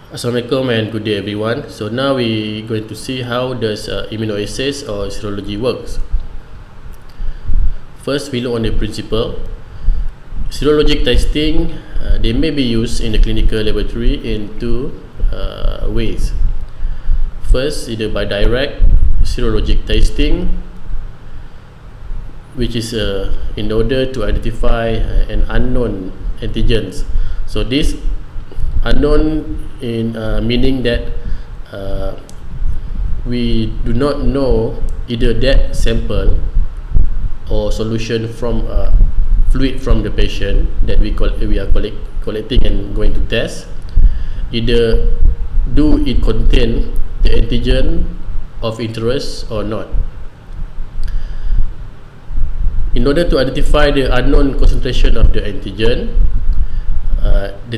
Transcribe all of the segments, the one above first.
Assalamualaikum and good day everyone. So now we're going to see how does immunoassays or serology works. First, we look on the principle. Serologic testing they may be used in the clinical laboratory in two ways. First, either by direct serologic testing, which is in order to identify an unknown antigens. So this unknown in meaning that we do not know either that sample or solution from fluid from the patient that we are collecting and going to test, either do it contain the antigen of interest or not. In order to identify the unknown concentration of the antigen, the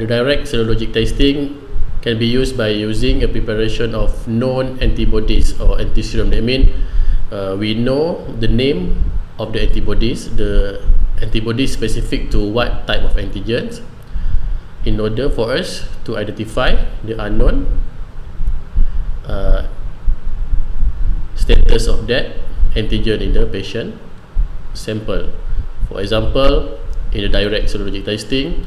direct serologic testing can be used by using a preparation of known antibodies or antiserum. That means we know the name of the antibodies specific to what type of antigens, in order for us to identify the unknown status of that antigen in the patient sample. For example, in the direct serologic testing,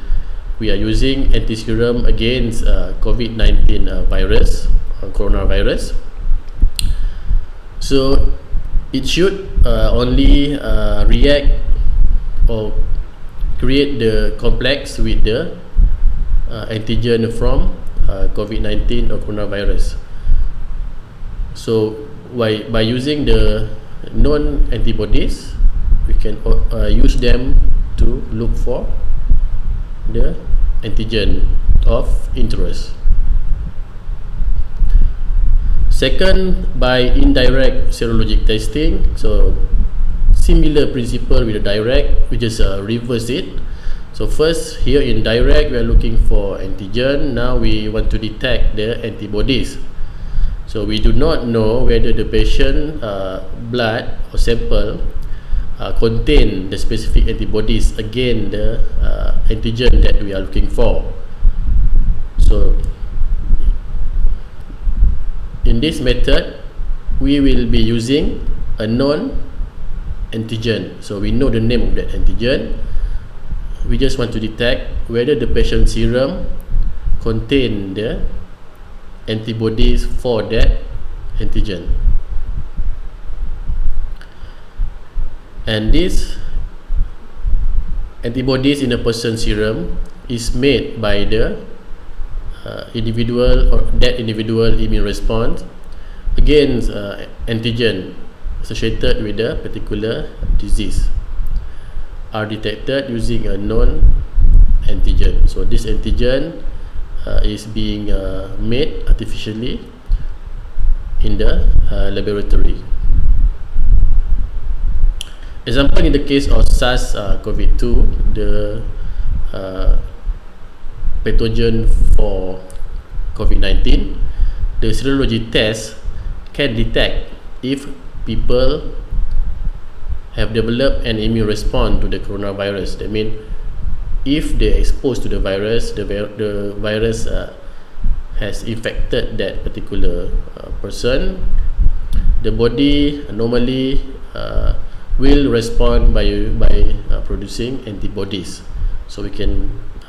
we are using antiserum against COVID-19 virus, coronavirus. So it should only react or create the complex with the antigen from COVID-19 or coronavirus. So by using the known antibodies, we can use them to look for the antigen of interest. Second, by indirect serologic testing. So similar principle with the direct, we just reverse it. So first, here in direct, we are looking for antigen. Now we want to detect the antibodies. So we do not know whether the patient blood or sample contain the specific antibodies against the antigen that we are looking for. So in this method, we will be using a known antigen. So we know the name of that antigen. We just want to detect whether the patient serum contain the antibodies for that antigen. And this antibodies in a person's serum is made by the individual or that individual immune response against antigen associated with a particular disease are detected using a known antigen. So this antigen is being made artificially in the laboratory. Example, in the case of SARS-CoV-2, the pathogen for COVID-19, the serology test can detect if people have developed an immune response to the coronavirus. That means if they are exposed to the virus, the virus has infected that particular person, the body normally will respond by producing antibodies. So we can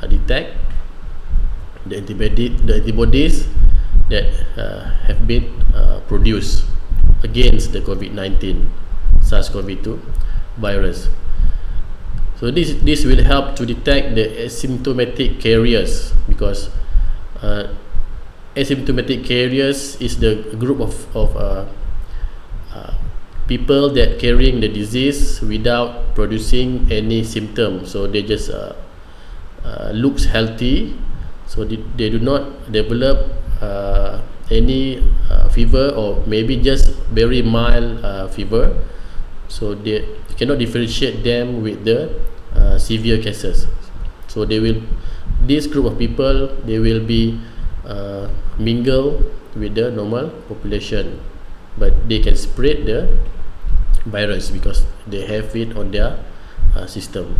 detect the antibodies that have been produced against the COVID-19 SARS-CoV-2 virus. So this will help to detect the asymptomatic carriers, because asymptomatic carriers is the group of people that carrying the disease without producing any symptoms. So they just looks healthy, so they do not develop any fever, or maybe just very mild fever. So they cannot differentiate them with the severe cases. So this group of people, they will be mingle with the normal population, but they can spread the virus because they have it on their system.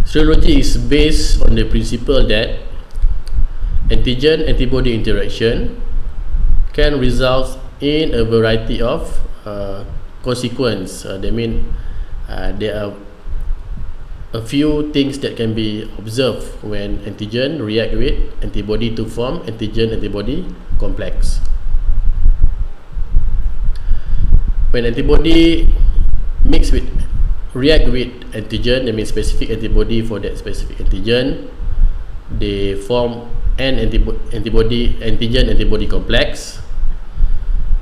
Serology is based on the principle that antigen-antibody interaction can result in a variety of consequences. That means there are a few things that can be observed when antigen react with antibody to form antigen-antibody complex. When antibody react with antigen, that means specific antibody for that specific antigen, they form an antigen-antibody complex.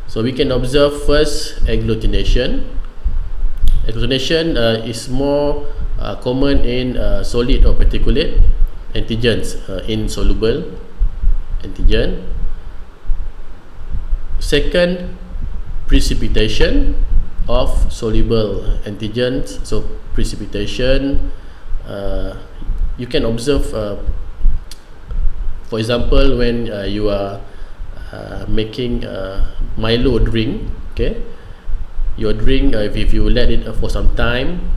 So we can observe first agglutination. Agglutination is more common in solid or particulate antigens, insoluble antigen. Second, precipitation of soluble antigens. So precipitation, you can observe, for example, when you are making Milo drink, okay, your drink, if you let it for some time,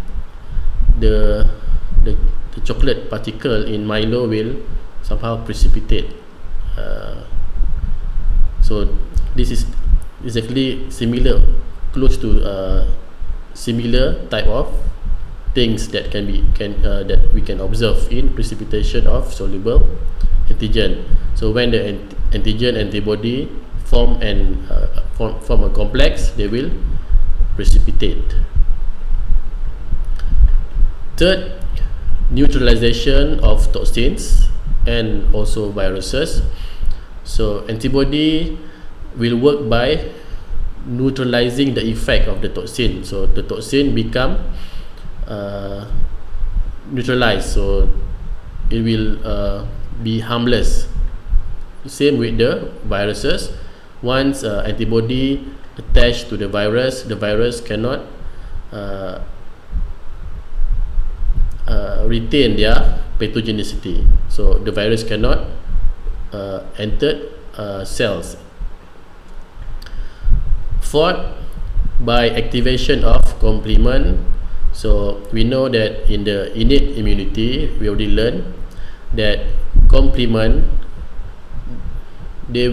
the chocolate particle in Milo will somehow precipitate. So this is exactly similar, close to similar type of things that that we can observe in precipitation of soluble antigen. So when the antigen antibody form a complex, they will precipitate. Third, neutralization of toxins and also viruses. So antibody will work by neutralizing the effect of the toxin. So the toxin become neutralized, so it will be harmless. Same with the viruses. Once antibody attached to the virus cannot retain their pathogenicity, so the virus cannot enter cells. Fourth, by activation of complement. So we know that in the innate immunity, we already learned that complement, they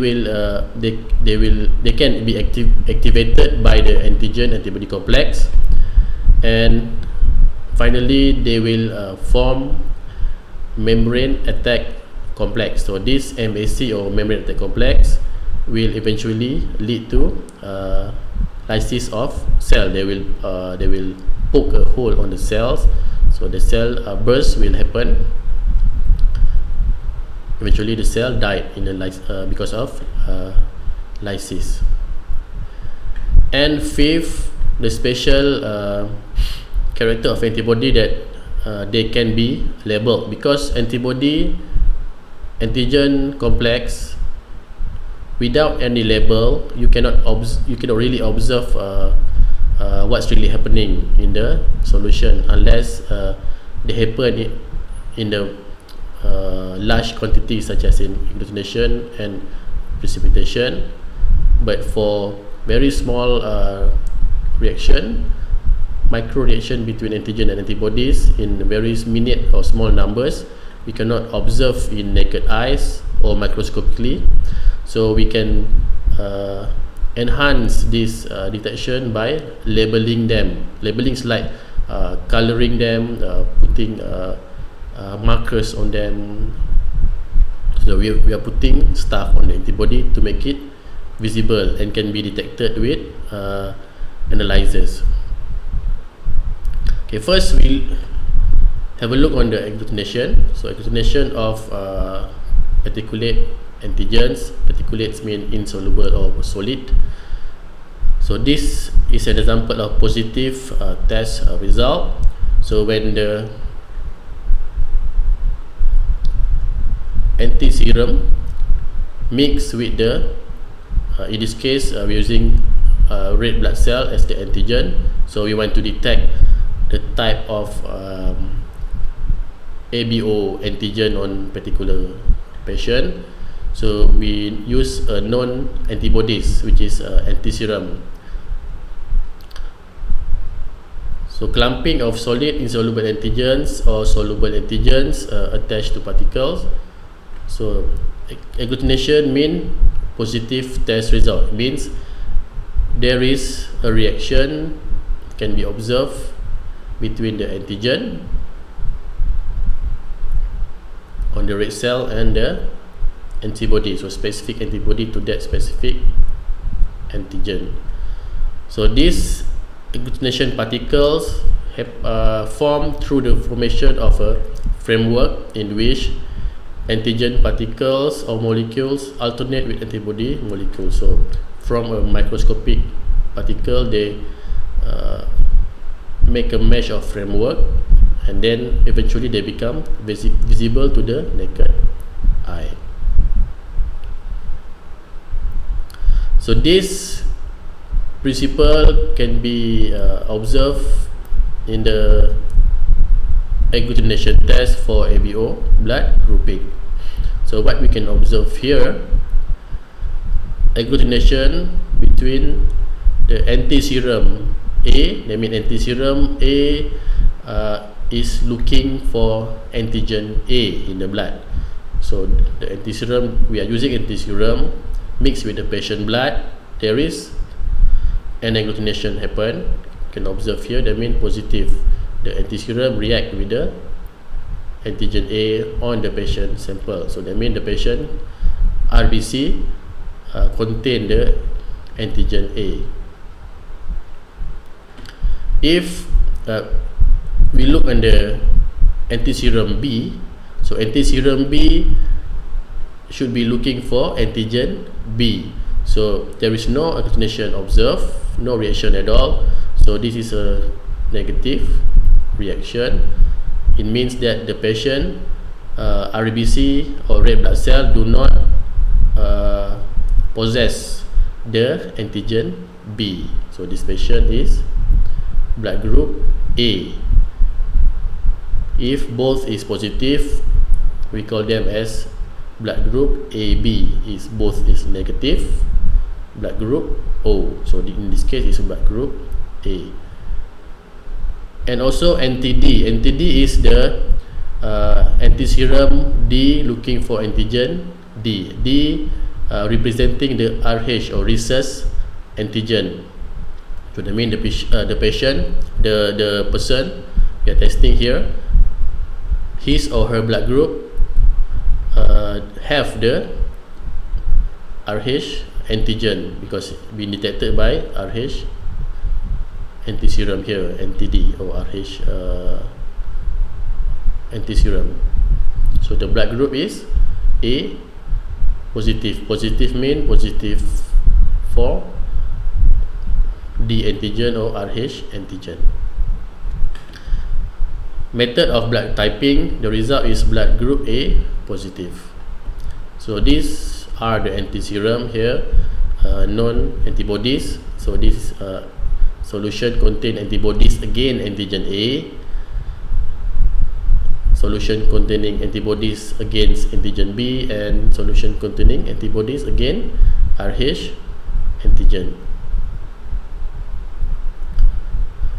can be activated by the antigen antibody complex, and finally they will form membrane attack complex. So this MAC, or membrane attack complex, will eventually lead to lysis of cell. They will poke a hole on the cells, so the cell burst will happen. Eventually the cell died in because of lysis. And fifth, the special character of antibody, that they can be labeled, because antigen complex, without any label, you cannot really observe what's really happening in the solution, unless they happen in the large quantities, such as in agglutination and precipitation. But for very small reaction, micro reaction between antigen and antibodies in very minute or small numbers, we cannot observe in naked eyes or microscopically. So we can enhance this detection by labeling them. Labeling is like coloring them, putting markers on them. So we are putting stuff on the antibody to make it visible and can be detected with analyzers. Okay, first we'll have a look on the agglutination. So agglutination of particulate antigens. Particulates mean insoluble or solid. So this is an example of positive test result. So when the anti-serum mix with the in this case we're using red blood cell as the antigen, so we want to detect the type of ABO antigen on particular patient. So we use known antibodies, which is anti-serum. So clumping of solid insoluble antigens or soluble antigens attached to particles. So agglutination means positive test result. It means there is a reaction can be observed between the antigen on the red cell and the antibody, so specific antibody to that specific antigen. So these agglutination particles have formed through the formation of a framework in which antigen particles or molecules alternate with antibody molecules. So from a microscopic particle, they make a mesh of framework, and then eventually they become visible to the naked eye. So this principle can be observed in the agglutination test for ABO blood grouping. So what we can observe here, agglutination between the antiserum A, that means antiserum A is looking for antigen A in the blood. So the antiserum, we are using antiserum mixed with the patient blood, there is an agglutination happen. You can observe here, that means positive. The antiserum react with the antigen A on the patient sample. So that means the patient RBC contain the antigen A. If we look on the antiserum B, so antiserum B should be looking for antigen B. So there is no agglutination observed, no reaction at all. So this is a negative reaction. It means that the patient RBC or red blood cell do not possess the antigen B. So this patient is blood group A. If both is positive, we call them as blood group AB. Is both is negative, blood group O. So in this case is blood group A. And also NTD. NTD is the antiserum D looking for antigen D. D representing the RH or rhesus antigen. So that means the patient, the person we are testing here, his or her blood group have the RH antigen because being detected by RH antiserum here, NTD or RH antiserum. So the blood group is A, positive. Positive means positive for D antigen or RH antigen. Method of blood typing, the result is blood group A positive. So these are the antiserum here, known antibodies. So this solution contain antibodies against antigen A, solution containing antibodies against antigen B, and solution containing antibodies against RH antigen.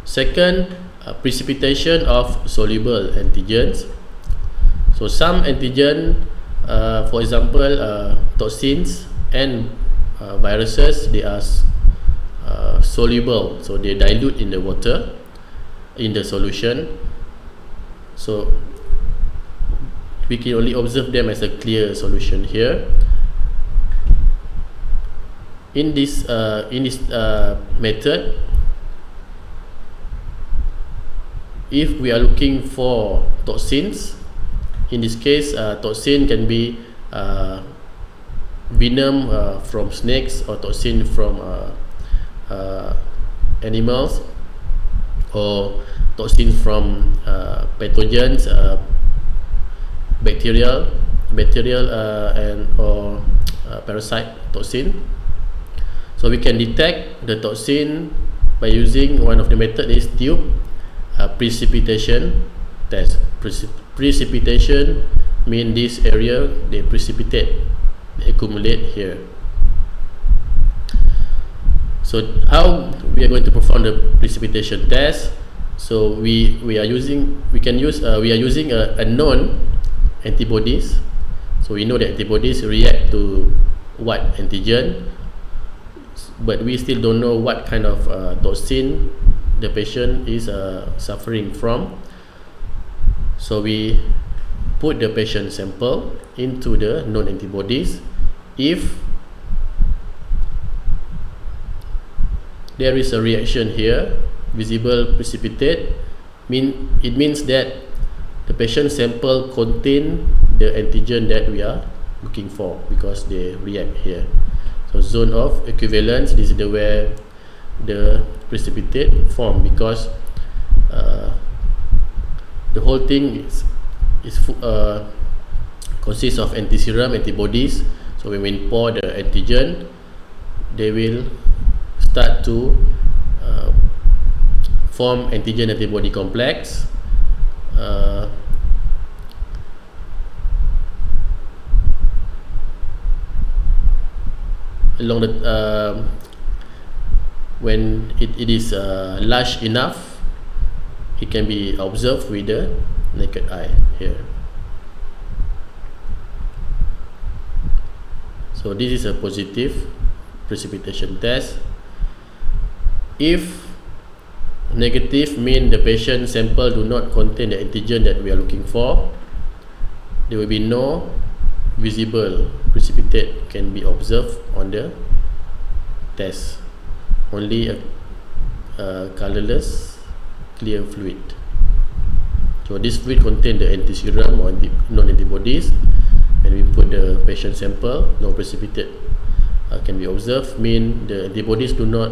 Second, precipitation of soluble antigens. So some antigen, for example toxins and viruses, they are soluble, so they dilute in the water, in the solution. So we can only observe them as a clear solution here. In this method, if we are looking for toxins, in this case toxin can be venom from snakes, or toxin from animals, or toxins from pathogens, bacterial and or parasite toxin. So we can detect the toxin by using one of the method is tube precipitation test. Precipitation mean this area they precipitate, they accumulate here. So how we are going to perform the precipitation test? So we are using a known antibodies. So we know that antibodies react to what antigen, but we still don't know what kind of toxin the patient is suffering from. So we put the patient sample into the known antibodies. If there is a reaction here, visible precipitate, it means that the patient sample contain the antigen that we are looking for, because they react here. So zone of equivalence, this is where the precipitate form, because the whole thing consists of anti-serum antibodies. So when we pour the antigen, they will start to form antigen-antibody complex. Along the when it is large enough, it can be observed with the naked eye here. So this is a positive precipitation test. If negative, mean the patient sample do not contain the antigen that we are looking for, there will be no visible precipitate can be observed on the test, only a colorless clear fluid. So this fluid contain the anti-serum or non-antibodies. When we put the patient sample, no precipitate can be observed, mean the antibodies do not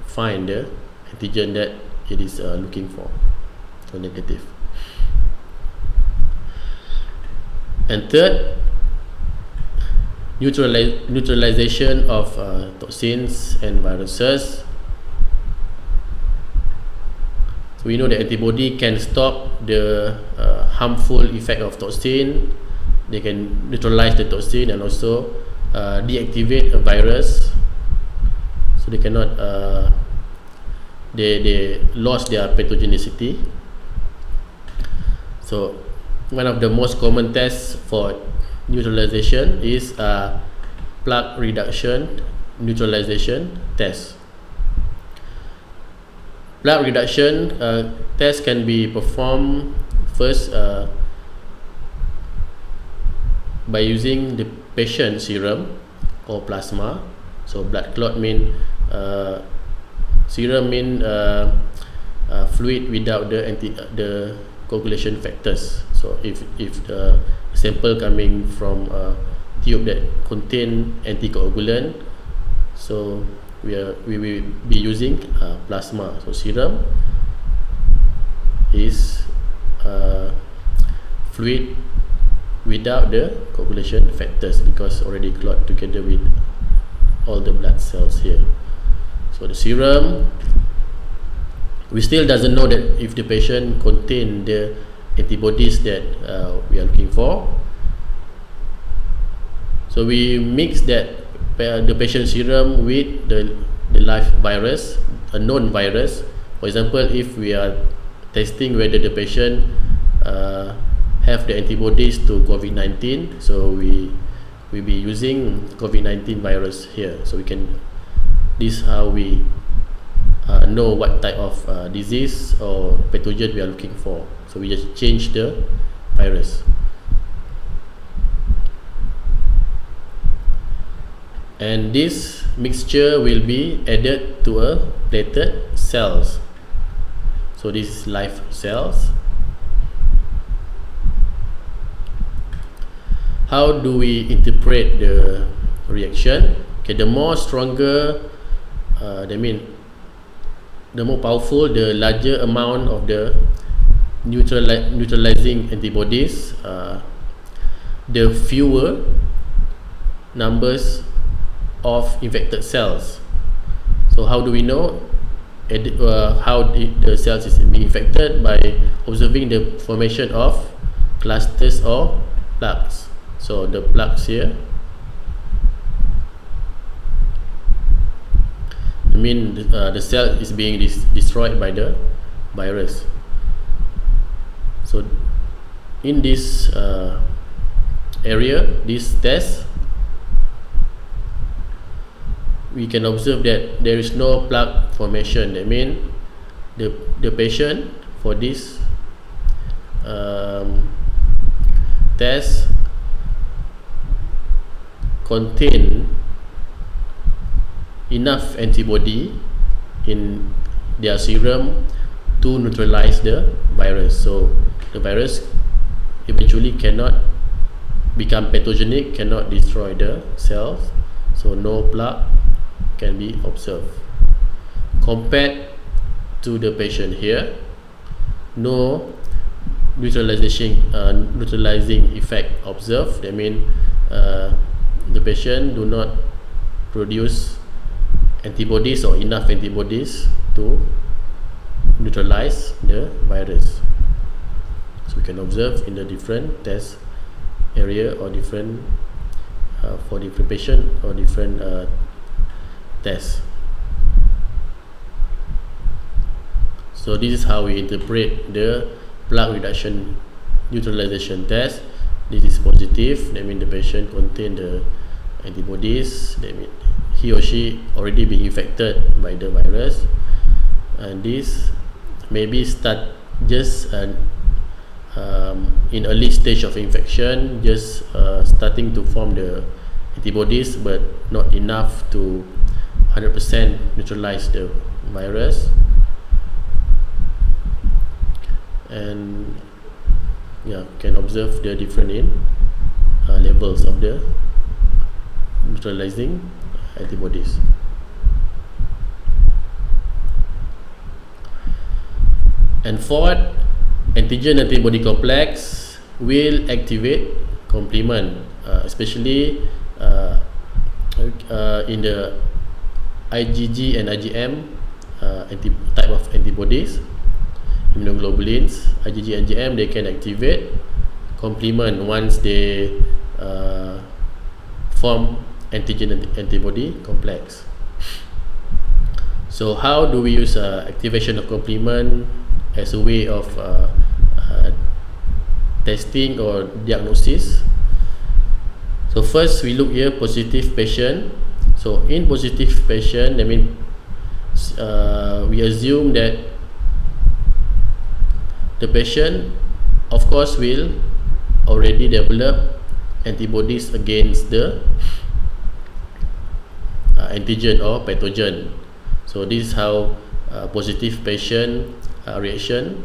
find the antigen that it is looking for, so negative. And third, neutralization of toxins and viruses. So we know the antibody can stop the harmful effect of toxin. They can neutralize the toxin and also deactivate a virus. So they cannot they lost their pathogenicity. So one of the most common tests for neutralization is plaque reduction neutralization test. Plaque reduction test can be performed first by using the patient serum or plasma. So blood clot mean serum mean fluid without the coagulation factors. So if the sample coming from a tube that contain anticoagulant, so we will be using plasma. So serum is fluid without the coagulation factors, because already clot together with all the blood cells here. So the serum, we still doesn't know that if the patient contain the antibodies that we are looking for. So we mix that the patient serum with the live virus, a known virus. For example, if we are testing whether the patient have the antibodies to COVID-19, so we will be using COVID-19 virus here. So we can, this is how we know what type of disease or pathogen we are looking for. So we just change the virus. And this mixture will be added to a plated cells. So this is live cells. How do we interpret the reaction? Okay, the more stronger, that means the more powerful, the larger amount of the neutralizing antibodies, the fewer numbers of infected cells. So how do we know how the cells is being infected? By observing the formation of clusters or plaques. So the plaques here mean the cell is being destroyed by the virus. So in this area, this test, we can observe that there is no plaque formation. That means the patient for this test contain enough antibody in their serum to neutralize the virus. So the virus eventually cannot become pathogenic, cannot destroy the cells, so no plaque can be observed. Compared to the patient here, no neutralizing effect observed. That means the patient do not produce antibodies or enough antibodies to neutralize the virus. So we can observe in the different test area or different for different patient or different tests. So this is how we interpret the plaque reduction neutralization test. This is positive, that means the patient contain the antibodies, that means he or she already been infected by the virus, and this maybe start just in early stage of infection, just starting to form the antibodies, but not enough to 100% neutralize the virus. And yeah, can observe the different in levels of the neutralizing antibodies. And fourth, antigen-antibody complex will activate complement, especially in the IgG and IgM type of antibodies. Immunoglobulins, IgG and IgM, they can activate complement once they form antigen-antibody complex. So how do we use activation of complement as a way of testing or diagnosis? So first we look here positive patient. So in positive patient, I mean we assume that the patient of course will already develop antibodies against the antigen or pathogen. So this is how positive patient reaction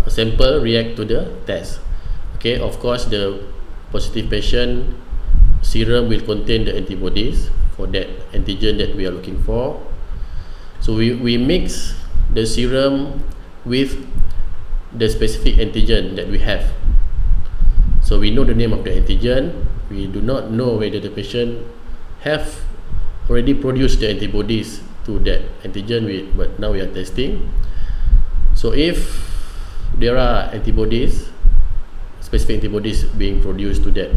sample react to the test. Okay, of course the positive patient serum will contain the antibodies for that antigen that we are looking for. So we mix the serum with the specific antigen that we have. So we know the name of the antigen. We do not know whether the patient have already produced the antibodies to that antigen, but now we are testing. So if there are antibodies, specific antibodies being produced to that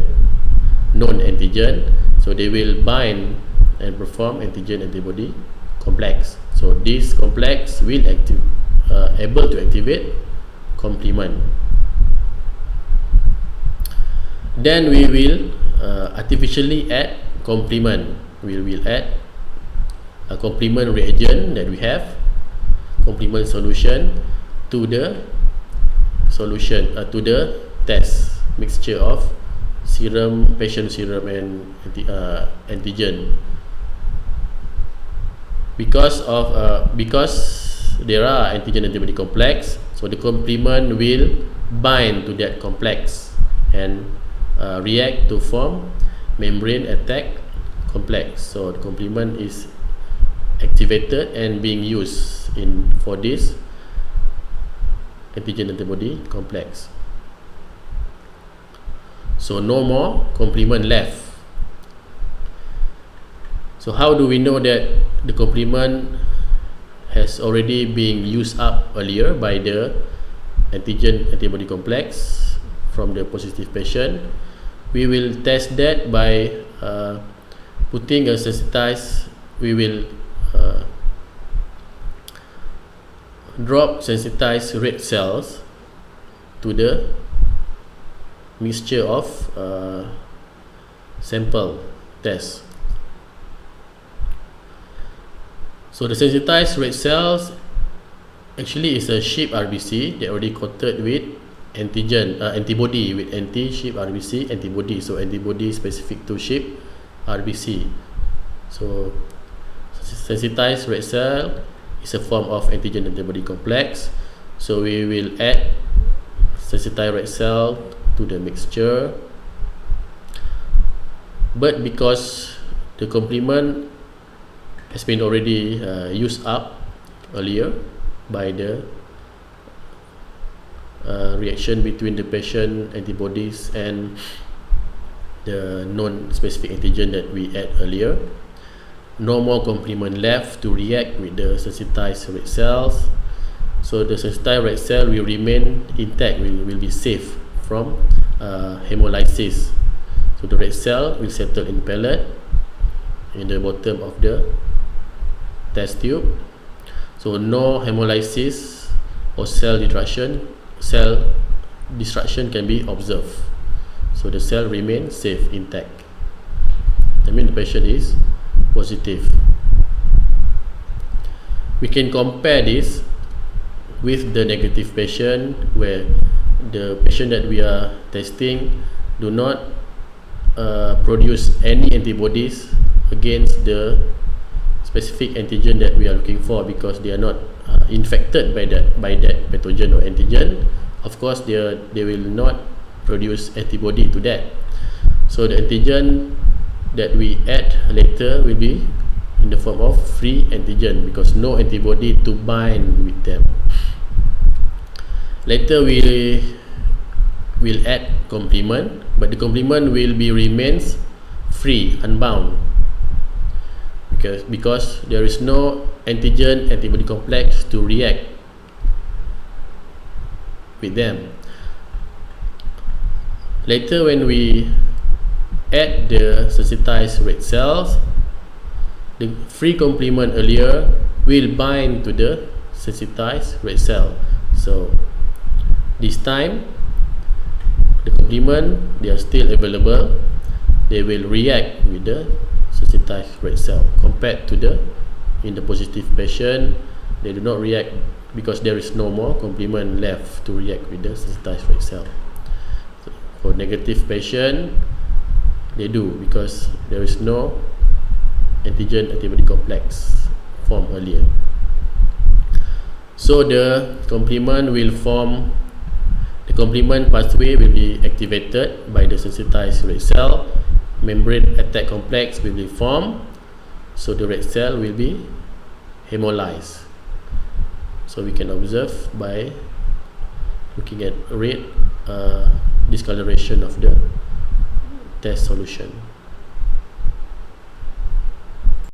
known antigen, so they will bind and perform antigen-antibody complex. So this complex will able to activate complement. Then we will artificially add complement. We will add a complement reagent that we have, complement solution to the solution to the test mixture of serum, patient serum and antigen. Because there are antigen-antibody complex, so the complement will bind to that complex and react to form membrane attack complex. So the complement is activated and being used for this antigen-antibody complex. So no more complement left. So how do we know that the complement has already been used up earlier by the antigen-antibody complex from the positive patient? We will test that by putting a sensitized, we will drop sensitized red cells to the mixture of sample test. So the sensitized red cells actually is a sheep RBC that already coated with antibody, with anti-sheep RBC antibody, so antibody specific to sheep RBC. So sensitized red cell is a form of antigen-antibody complex. So we will add sensitized red cell to the mixture, but because the complement has been already used up earlier by the reaction between the patient antibodies and the non-specific antigen that we add earlier, no more complement left to react with the sensitized red cells. So the sensitized red cell will remain intact, will be safe from hemolysis. So the red cell will settle in pellet in the bottom of the test tube. So no hemolysis or cell destruction can be observed. So the cell remains safe, intact. That means the patient is positive. We can compare this with the negative patient, where the patient that we are testing do not produce any antibodies against the specific antigen that we are looking for, because they are not infected by that pathogen or antigen. Of course, they will not produce antibody to that. So the antigen that we add later will be in the form of free antigen, because no antibody to bind with them. Later we will add complement, but the complement will be remains free, unbound, because there is no antigen antibody complex to react with them. Later, when we add the sensitized red cells, the free complement earlier will bind to the sensitized red cell. So this time the complement, they are still available, they will react with the sensitized red cell, compared to in the positive patient, they do not react because there is no more complement left to react with the sensitized red cell. So for negative patient, they do, because there is no antigen antibody complex formed earlier. So the complement will form, the complement pathway will be activated by the sensitized red cell, membrane attack complex will be formed, so the red cell will be hemolyzed. So we can observe by looking at red discoloration of the test solution.